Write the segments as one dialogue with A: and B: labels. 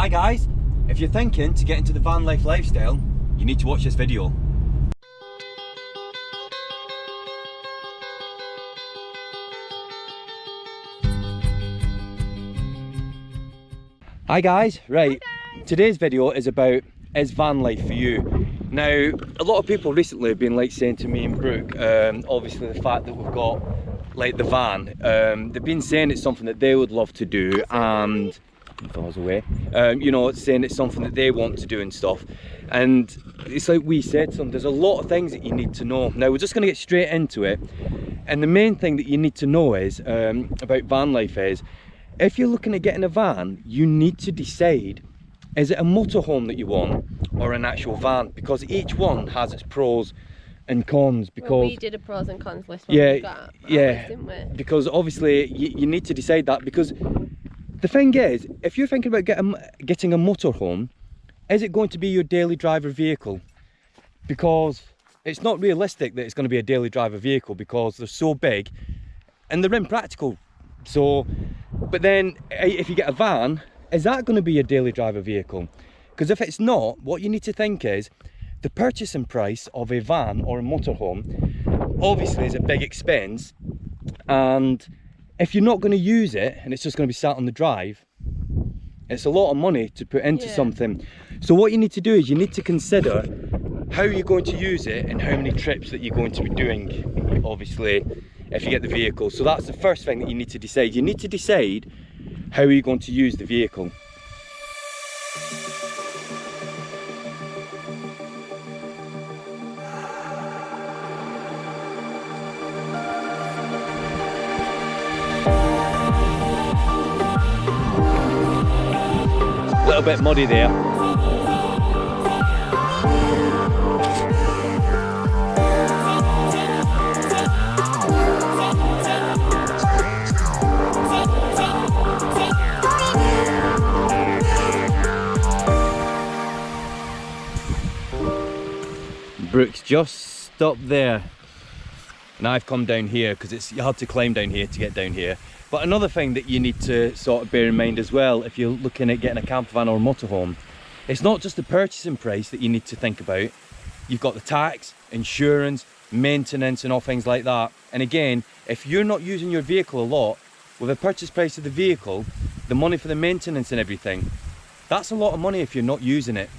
A: Hi guys, if you're thinking to get into the van life lifestyle, you need to watch this video. Hi guys, right, today's video is about, is van life for you? Now, a lot of people recently have been like saying to me and Brooke, obviously the fact that we've got like the van, they've been saying it's something that they would love to do, and if I was away, you know, it's saying it's something that they want to do and stuff. And it's like we said, there's a lot of things that you need to know. Now we're just going to get straight into it, and the main thing that you need to know is about van life is, if you're looking at getting a van, you need to decide, is it a motorhome that you want or an actual van? Because each one has its pros and cons. Because
B: well, we did a pros and cons list when we got ours, didn't we?
A: Because obviously you need to decide that, because the thing is, if you're thinking about getting a motorhome, is it going to be your daily driver vehicle? Because it's not realistic that it's going to be a daily driver vehicle, because they're so big and they're impractical. So, but then if you get a van, is that going to be your daily driver vehicle? Because if it's not, what you need to think is, the purchasing price of a van or a motorhome obviously is a big expense, and if you're not going to use it and it's just going to be sat on the drive, it's a lot of money to put into something. So what you need to do is you need to consider how you're going to use it and how many trips that you're going to be doing, obviously, if you get the vehicle. So that's the first thing that you need to decide. You need to decide how you're going to use the vehicle. A little bit muddy there. Brooks just stopped there, and I've come down here because you have to climb down here to get down here. But another thing that you need to sort of bear in mind as well, if you're looking at getting a camper van or a motorhome, it's not just the purchasing price that you need to think about. You've got the tax, insurance, maintenance and all things like that. And again, if you're not using your vehicle a lot, with the purchase price of the vehicle, the money for the maintenance and everything, that's a lot of money if you're not using it.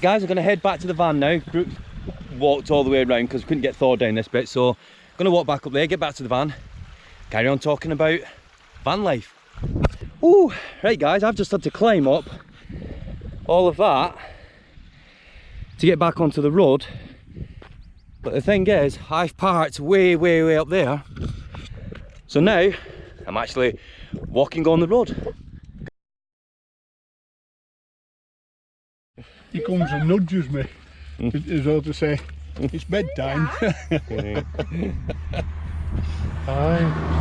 A: Guys, we're going to head back to the van now. Brooks walked all the way around because we couldn't get Thor down this bit, so I'm going to walk back up there, get back to the van, carry on talking about van life. Oh, right guys, I've just had to climb up all of that to get back onto the road, but the thing is, I've parked way up there, so now I'm actually walking on the road.
C: He comes and nudges me, as though to say, it's bedtime. Hi.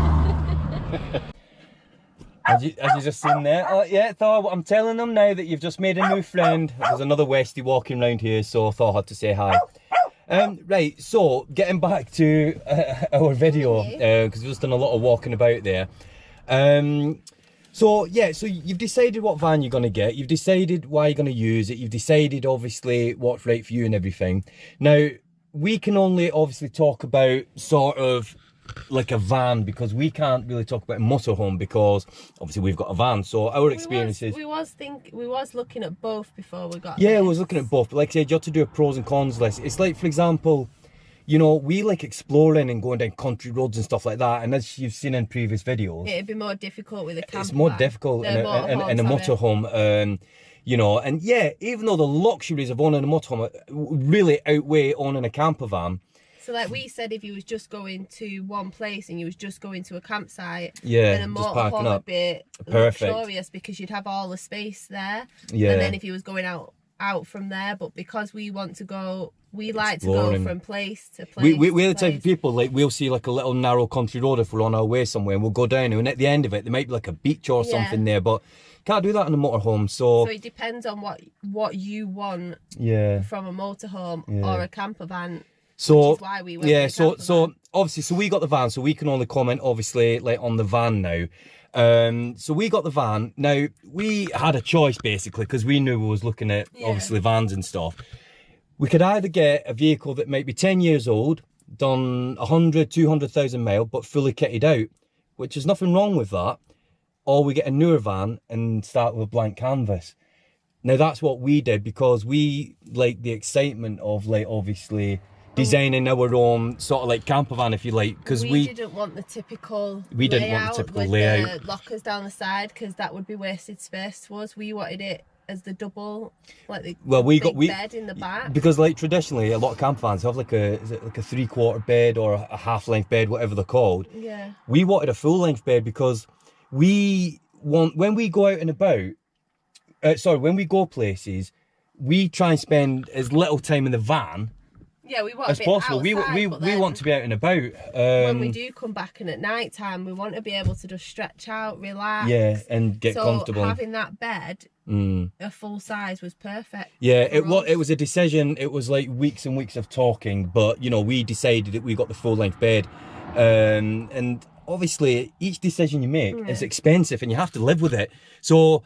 A: As you just seen there, oh yeah, Thor, I'm telling them now that you've just made a new friend. There's another Westie walking around here, so Thor had to say hi. Right, so getting back to our video, because we've just done a lot of walking about there. So yeah, so you've decided what van you're going to get, you've decided why you're going to use it, you've decided obviously what's right for you and everything. Now, we can only obviously talk about sort of like a van, because we can't really talk about a motorhome because obviously we've got a van. So our experiences,
B: we was looking at both before we got
A: I was looking at both, but like I said, you have to do a pros and cons list. It's like, for example, you know, we like exploring and going down country roads and stuff like that, and as you've seen in previous videos,
B: it'd be more difficult with a camper.
A: It's more difficult in a motorhome, you know. And yeah, even though the luxuries of owning a motorhome really outweigh owning a camper van.
B: So like we said, if you was just going to one place and you was just going to a campsite,
A: yeah,
B: then a motorhome would be luxurious because you'd have all the space there. Yeah. And then if you was going out from there, but because we want to go, we like to go from place to place.
A: We're the type of people, like, we'll see like a little narrow country road if we're on our way somewhere, and we'll go down, and at the end of it there might be like a beach or something there, but can't do that in a motorhome. So
B: it depends on what you want from a motorhome or a camper van.
A: So
B: which is why we went so
A: obviously, so we got the van, so we can only comment obviously like on the van now. So we got the van. Now, we had a choice basically, because we knew we was looking at obviously vans and stuff. We could either get a vehicle that might be 10 years old, done 100, 200,000 miles, but fully kitted out, which is nothing wrong with that. Or we get a newer van and start with a blank canvas. Now that's what we did, because we like the excitement of like obviously designing our own sort of like camper van, if you like, because we
B: didn't want the typical
A: layout with
B: the lockers down the side, because that would be wasted space to us. We wanted it as the double, like the bed in the back, because like traditionally a lot of camper vans have like a 3/4 bed or a half-length bed, whatever they're called. Yeah, we wanted a full-length bed, because we want, when we go out and about, when we go places, we try and spend as little time in the van we want
A: as possible.
B: Outside,
A: we want to be out and about.
B: When we do come back and at night time, we want to be able to just stretch out, relax.
A: Yeah, and get comfortable.
B: So having that bed, a full size, was perfect.
A: Yeah, it was a decision. It was like weeks and weeks of talking, but you know, we decided that we got the full length bed, and obviously each decision you make is expensive, and you have to live with it. So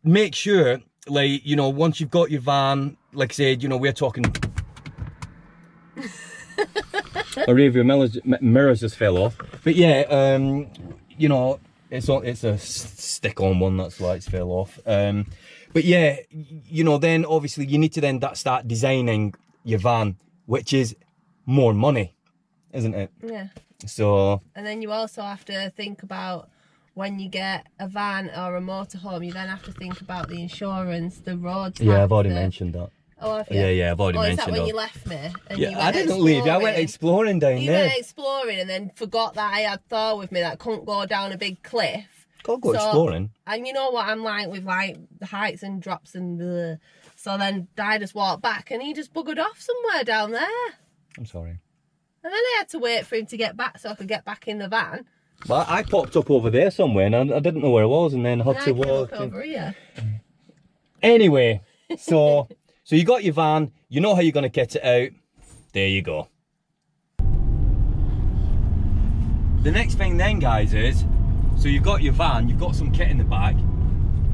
A: make sure, like, you know, once you've got your van, like I said, you know, we're talking. A rear mirrors just fell off, but yeah, you know, it's a stick-on one, that's why it's fell off. But yeah, you know, then obviously you need to then start designing your van, which is more money, isn't it? Yeah. So. And
B: then you also have to think about, when you get a van or a motorhome, you then have to think about the insurance, the roads.
A: Yeah, I've already mentioned that.
B: Oh, have you?
A: Yeah, I've already mentioned that.
B: Is that when you left me? And
A: yeah, I didn't leave you. I went exploring down there.
B: You went exploring and then forgot that I had Thor with me that couldn't go down a big cliff.
A: Go exploring.
B: And you know what I'm like with like the heights and drops and the. So then I just walked back and he just buggered off somewhere down there.
A: I'm sorry.
B: And then I had to wait for him to get back so I could get back in the van.
A: Well, I popped up over there somewhere and I didn't know where it was, and then had to walk
B: over here.
A: Anyway, so you got your van, you know how you're going to get it out. There you go. The next thing then, guys, is, so you've got your van, you've got some kit in the back.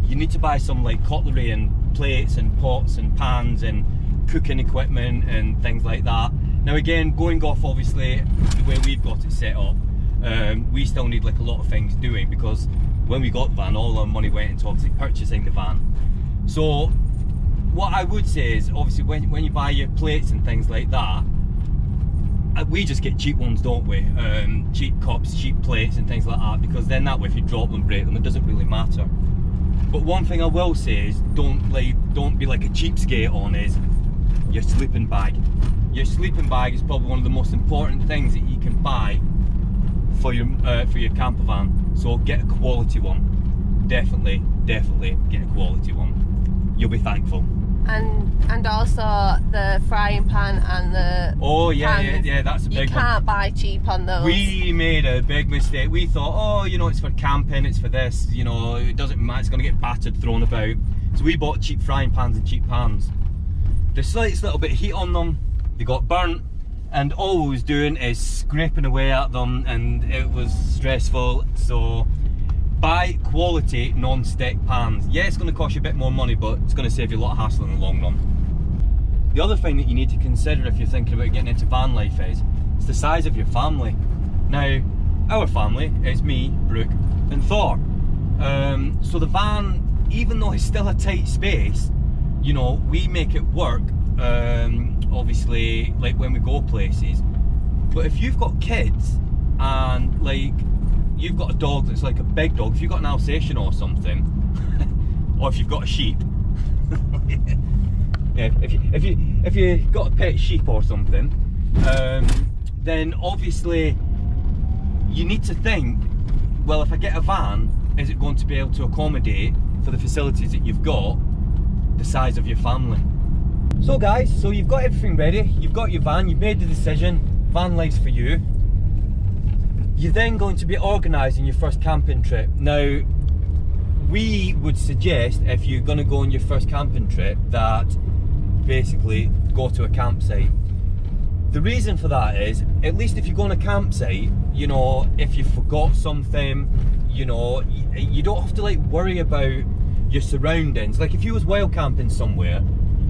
A: You need to buy some like cutlery and plates and pots and pans and cooking equipment and things like that. Now again, going off obviously the way we've got it set up, we still need like a lot of things doing, because when we got the van, all our money went into obviously purchasing the van. So what I would say is, obviously when you buy your plates and things like that, we just get cheap ones, don't we? Cheap cups, cheap plates and things like that, because then that way if you drop them, break them, it doesn't really matter. But one thing I will say is, don't be like a cheapskate on is your sleeping bag. Your sleeping bag is probably one of the most important things that you can buy for your camper van. So get a quality one. Definitely get a quality one. You'll be thankful.
B: And also the frying pan and the
A: yeah, that's a big one.
B: You can't buy cheap on those.
A: We made a big mistake. We thought, oh, you know, it's for camping, it's for this, you know, it doesn't matter, it's going to get battered, thrown about. So we bought cheap frying pans and cheap pans. The slightest little bit of heat on them, they got burnt, and all we was doing is scraping away at them, and it was stressful. So buy quality non-stick pans. Yeah, it's going to cost you a bit more money, but it's going to save you a lot of hassle in the long run. The other thing that you need to consider if you're thinking about getting into van life is the size of your family. Now, our family is me, Brooke and Thor. So the van, even though it's still a tight space, you know, we make it work, obviously, like when we go places. But if you've got kids and like you've got a dog that's like a big dog, if you've got an Alsatian or something, or if you've got a sheep, yeah, if you got a pet sheep or something, then obviously you need to think, well, if I get a van, is it going to be able to accommodate for the facilities that you've got the size of your family? So guys, so you've got everything ready, you've got your van, you've made the decision, van life's for you. You're then going to be organising your first camping trip. Now, we would suggest, if you're going to go on your first camping trip, that basically go to a campsite. The reason for that is, at least if you go on a campsite, you know, if you forgot something, you know, you don't have to like worry about your surroundings. Like if you was wild camping somewhere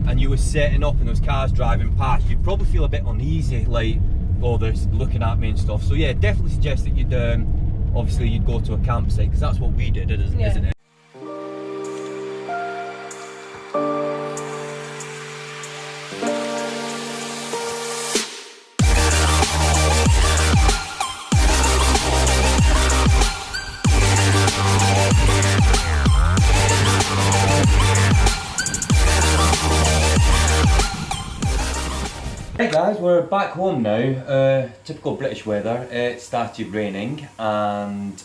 A: and you were setting up and there was cars driving past, you'd probably feel a bit uneasy, like, oh, they're looking at me and stuff. So yeah, definitely suggest that you'd obviously you'd go to a campsite, because that's what we did, isn't it? Hey guys, we're back home now. Typical British weather. It started raining and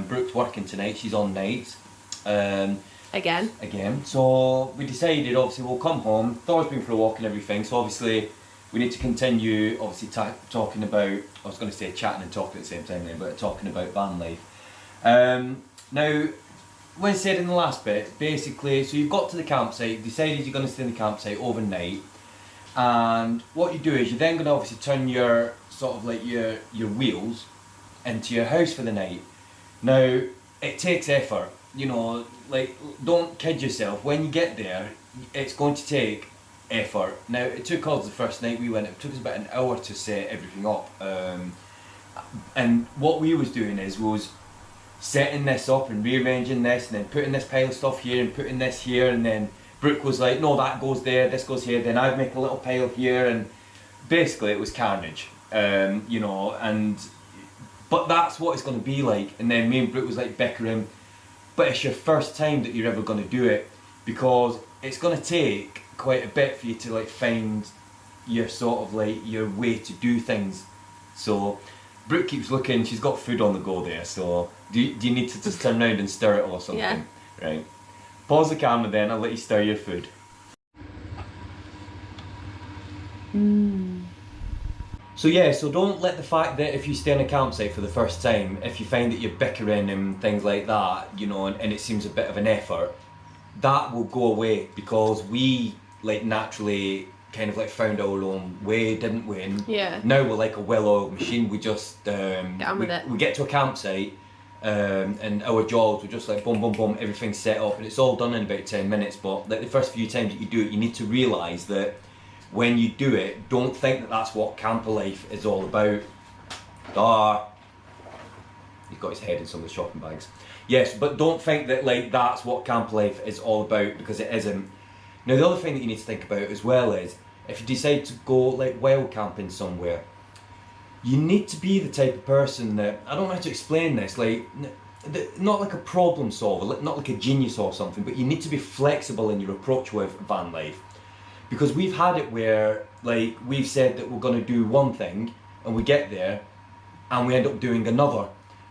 A: Brooke's working tonight. She's on nights. Again. So we decided, obviously, we'll come home. Thor's been for a walk and everything. So obviously we need to continue, obviously, talking about, I was going to say chatting and talking at the same time then, but talking about van life. Now, when I said in the last bit, basically, so you've got to the campsite, you've decided you're going to stay in the campsite overnight. And what you do is you're then going to obviously turn your sort of like your wheels into your house for the night. Now it takes effort, you know, like don't kid yourself. When you get there, it's going to take effort. Now it took us the first night we went, it took us about an hour to set everything up. And what we was doing was setting this up and rearranging this and then putting this pile of stuff here and putting this here, and then Brooke was like, no, that goes there, this goes here, then I'd make a little pile here, and basically it was carnage, you know, but that's what it's going to be like. And then me and Brooke was like bickering, but it's your first time that you're ever going to do it, because it's going to take quite a bit for you to like find your sort of like your way to do things. So Brooke keeps looking, she's got food on the go there, so do you need to just turn around and stir it or something?
B: Yeah.
A: Right. Pause the camera then, I'll let you stir your food. So yeah, so don't let the fact that if you stay on a campsite for the first time, if you find that you're bickering and things like that, you know, and it seems a bit of an effort, that will go away, because we like naturally kind of like found our own way, didn't we? And now we're like a well-oiled machine. We just get on with it. We get to a campsite, and our jobs were just like boom, boom, boom, everything's set up, and it's all done in about 10 minutes. But like the first few times that you do it, you need to realise that when you do it, don't think that that's what camper life is all about. He's got his head in some of the shopping bags. Yes, but don't think that like that's what camper life is all about, because it isn't. Now the other thing that you need to think about as well is, if you decide to go like wild camping somewhere, you need to be the type of person that, I don't know how to explain this, like, not like a problem solver, not like a genius or something, but you need to be flexible in your approach with van life. Because we've had it where, like, we've said that we're going to do one thing, and we get there, and we end up doing another.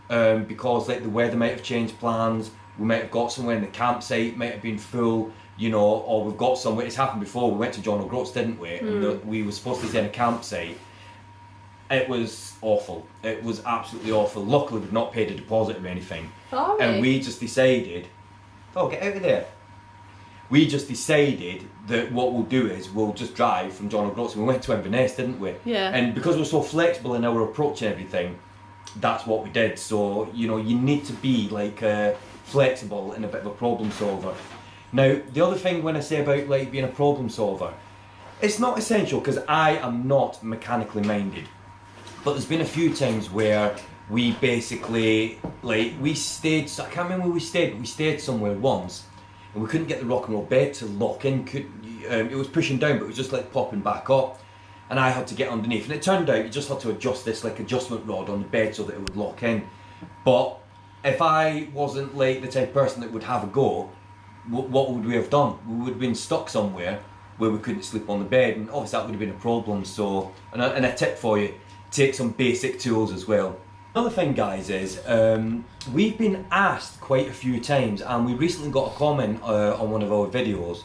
A: Because, like, the weather might have changed plans, we might have got somewhere and the campsite might have been full, you know, or we've got somewhere, it's happened before, we went to John O'Groats, didn't we? And we were supposed to stay in a campsite. It was awful. It was absolutely awful. Luckily, we've not paid a deposit or anything.
B: Sorry.
A: And we just decided, oh, get out of there. We just decided that what we'll do is we'll just drive from John O'Groats. We went to Inverness, didn't we?
B: Yeah.
A: And because we're so flexible in our approach and everything, that's what we did. So, you know, you need to be like flexible and a bit of a problem solver. Now, the other thing when I say about like being a problem solver, it's not essential, because I am not mechanically minded. But there's been a few times where we basically, like, we stayed, I can't remember where we stayed, but we stayed somewhere once, and we couldn't get the rock and roll bed to lock in. It was pushing down, but it was just like popping back up, and I had to get underneath. And it turned out you just had to adjust this like adjustment rod on the bed so that it would lock in. But if I wasn't like the type of person that would have a go, what would we have done? We would have been stuck somewhere where we couldn't sleep on the bed, and obviously that would have been a problem. So, and a tip for you, take some basic tools as well. Another thing, guys, is we've been asked quite a few times, and we recently got a comment on one of our videos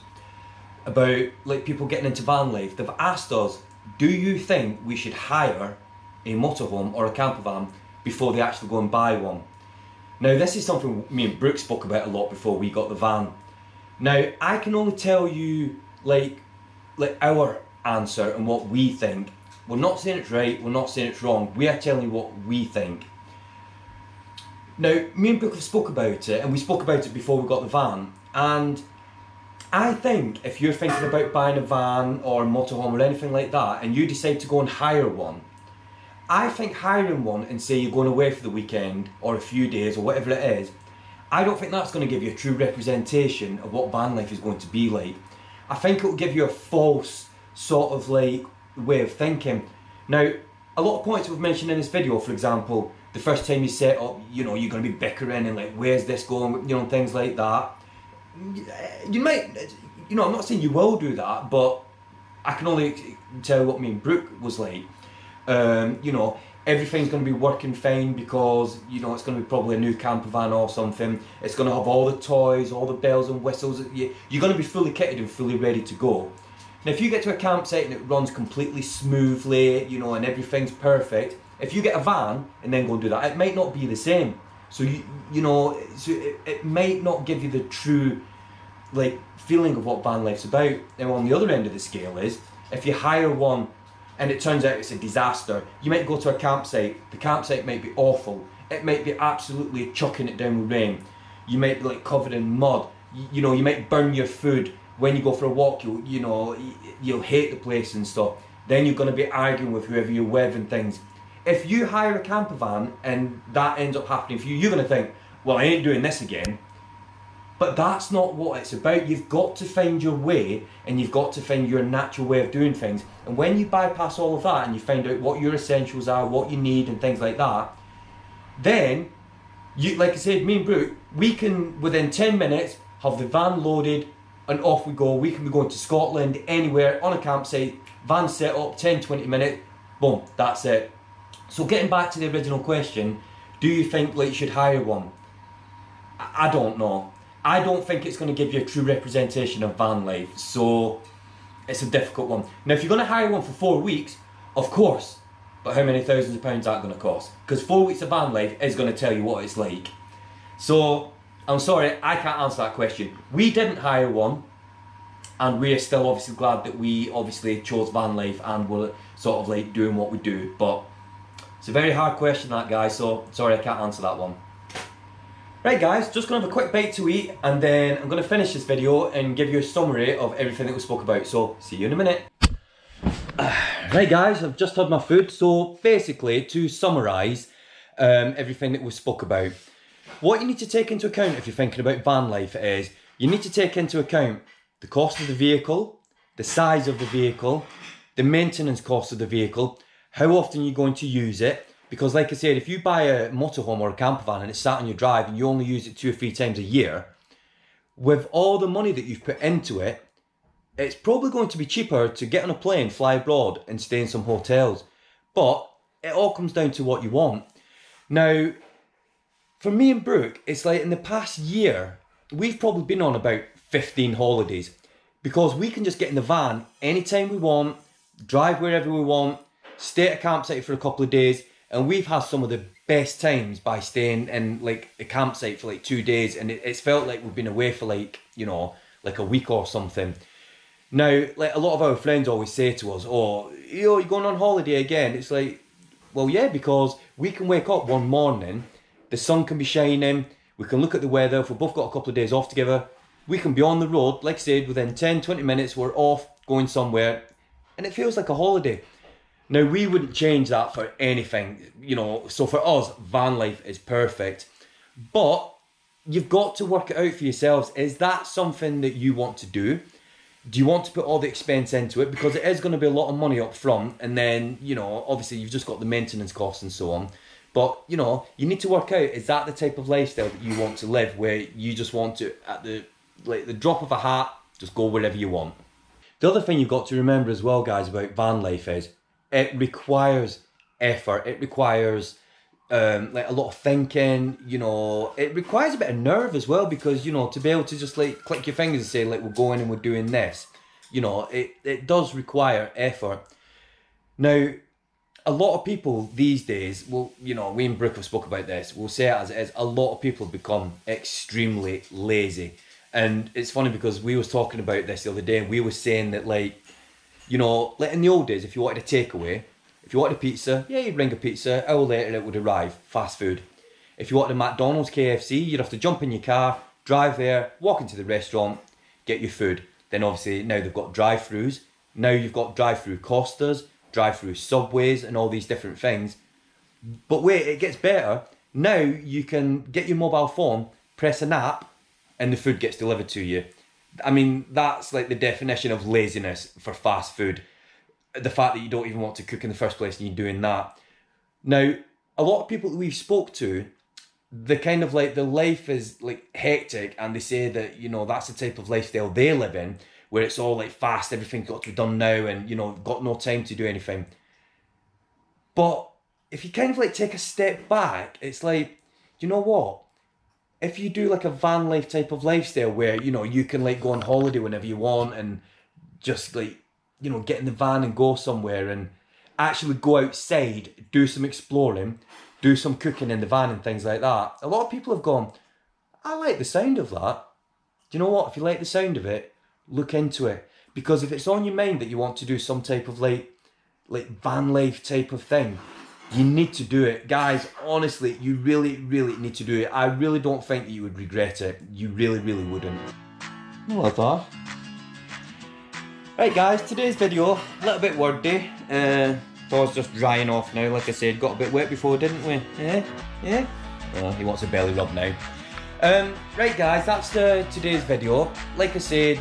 A: about like people getting into van life. They've asked us, do you think we should hire a motorhome or a camper van before they actually go and buy one? Now, this is something me and Brooke spoke about a lot before we got the van. Now, I can only tell you like our answer and what we think. We're not saying it's right, we're not saying it's wrong, we are telling you what we think. Now, me and Brooke have spoke about it, and we spoke about it before we got the van, and I think if you're thinking about buying a van or a motorhome or anything like that, and you decide to go and hire one, I think hiring one and say you're going away for the weekend or a few days or whatever it is, I don't think that's going to give you a true representation of what van life is going to be like. I think it will give you a false sort of like way of thinking. Now, a lot of points we've mentioned in this video, for example, the first time you set up, you know, you're going to be bickering and like, where's this going, you know, things like that. You might, you know, I'm not saying you will do that, but I can only tell what me and Brooke was like. You know, everything's going to be working fine because, you know, it's going to be probably a new camper van or something. It's going to have all the toys, all the bells and whistles. You're going to be fully kitted and fully ready to go. Now, if you get to a campsite and it runs completely smoothly, you know, and everything's perfect, if you get a van and then go and do that, it might not be the same. So you know, so it might not give you the true like feeling of what van life's about. Now, on the other end of the scale is, if you hire one and it turns out it's a disaster, you might go to a campsite, the campsite might be awful, it might be absolutely chucking it down with rain, you might be like covered in mud, you know, you might burn your food, when you go for a walk you'll hate the place and stuff, then you're going to be arguing with whoever you're with and things. If you hire a camper van and that ends up happening for you, you're going to think, well, I ain't doing this again. But that's not what it's about. You've got to find your way and you've got to find your natural way of doing things. And when you bypass all of that and you find out what your essentials are, what you need and things like that, then, you, like I said, me and Brooke, we can, within 10 minutes, have the van loaded and off we go. We can be going to Scotland, anywhere, on a campsite, van set up, 10-20 minutes, boom, that's it. So getting back to the original question, do you think like you should hire one? I don't know. I don't think it's going to give you a true representation of van life, so it's a difficult one. Now, if you're going to hire one for 4 weeks, of course, but how many thousands of pounds is that going to cost? Because 4 weeks of van life is going to tell you what it's like. So, I'm sorry, I can't answer that question. We didn't hire one, and we're still obviously glad that we obviously chose van life and we're sort of like doing what we do, but it's a very hard question, that, guys, so sorry I can't answer that one. Right, guys, just going to have a quick bite to eat and then I'm going to finish this video and give you a summary of everything that we spoke about, so see you in a minute. Right, guys, I've just had my food, so basically to summarise everything that we spoke about, what you need to take into account if you're thinking about van life is you need to take into account the cost of the vehicle, the size of the vehicle, the maintenance cost of the vehicle, how often you're going to use it. Because like I said, if you buy a motorhome or a camper van and it's sat on your drive and you only use it 2 or 3 times a year, with all the money that you've put into it, it's probably going to be cheaper to get on a plane, fly abroad and stay in some hotels. But it all comes down to what you want. Now, for me and Brooke, it's like in the past year, we've probably been on about 15 holidays because we can just get in the van anytime we want, drive wherever we want, stay at a campsite for a couple of days, and we've had some of the best times by staying in like a campsite for like 2 days, and it's felt like we've been away for like, you know, like a week or something. Now, like a lot of our friends always say to us, oh, you're going on holiday again. It's like, well, yeah, because we can wake up one morning, the sun can be shining, we can look at the weather, if we've both got a couple of days off together, we can be on the road, like I said, within 10-20 minutes, we're off, going somewhere, and it feels like a holiday. Now, we wouldn't change that for anything, you know, so for us, van life is perfect. But you've got to work it out for yourselves. Is that something that you want to do? Do you want to put all the expense into it? Because it is going to be a lot of money up front, and then, you know, obviously you've just got the maintenance costs and so on. But, you know, you need to work out, is that the type of lifestyle that you want to live, where you just want to, at the drop of a hat, just go wherever you want? The other thing you've got to remember as well, guys, about van life is, it requires effort. It requires like a lot of thinking, you know. It requires a bit of nerve as well, because, you know, to be able to just like click your fingers and say like, we're going and we're doing this, you know, it does require effort. Now, a lot of people these days, well, you know, we and Brooke have spoke about this, we'll say it as it is, a lot of people have become extremely lazy. And it's funny because we was talking about this the other day, and we were saying that, like, you know, like in the old days, if you wanted a takeaway, if you wanted a pizza, yeah, you'd bring a pizza, an hour later it would arrive, fast food. If you want a McDonald's, KFC, you'd have to jump in your car, drive there, walk into the restaurant, get your food. Then obviously now they've got drive-throughs. Now you've got drive-through Costas, drive-through Subways and all these different things. But wait, it gets better. Now you can get your mobile phone, press an app, and the food gets delivered to you. I mean, that's like the definition of laziness for fast food. The fact that you don't even want to cook in the first place and you're doing that. Now, a lot of people that we've spoke to, the kind of like, the life is like hectic, and they say that, you know, that's the type of lifestyle they live in, where it's all like fast, everything's got to be done now, and, you know, got no time to do anything. But if you kind of like take a step back, it's like, you know what? If you do like a van life type of lifestyle where, you know, you can like go on holiday whenever you want and just like, you know, get in the van and go somewhere and actually go outside, do some exploring, do some cooking in the van and things like that. A lot of people have gone, I like the sound of that. Do you know what? If you like the sound of it, look into it. Because if it's on your mind that you want to do some type of like van life type of thing, you need to do it. Guys, honestly, you really, really need to do it. I really don't think that you would regret it. You really, really wouldn't. Well, I thought. Right guys, today's video, a little bit wordy. Thor's just drying off now, like I said, got a bit wet before, didn't we? Yeah? Well, he wants a belly rub now. Right guys, that's today's video. Like I said,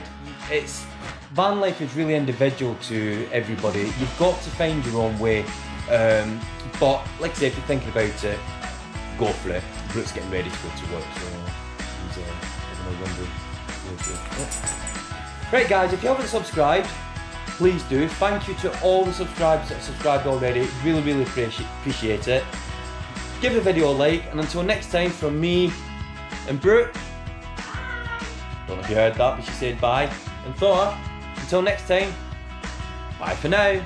A: van life is really individual to everybody. You've got to find your own way. But like I said, if you're thinking about it, go for it. Brooke's getting ready to go to work, so he's having a wonder. Right guys, if you haven't subscribed, please do. Thank you to all the subscribers that have subscribed already. Really, really appreciate it. Give the video a like, and until next time, from me and Brooke, don't know if you heard that, but she said bye. And Thor, until next time, bye for now.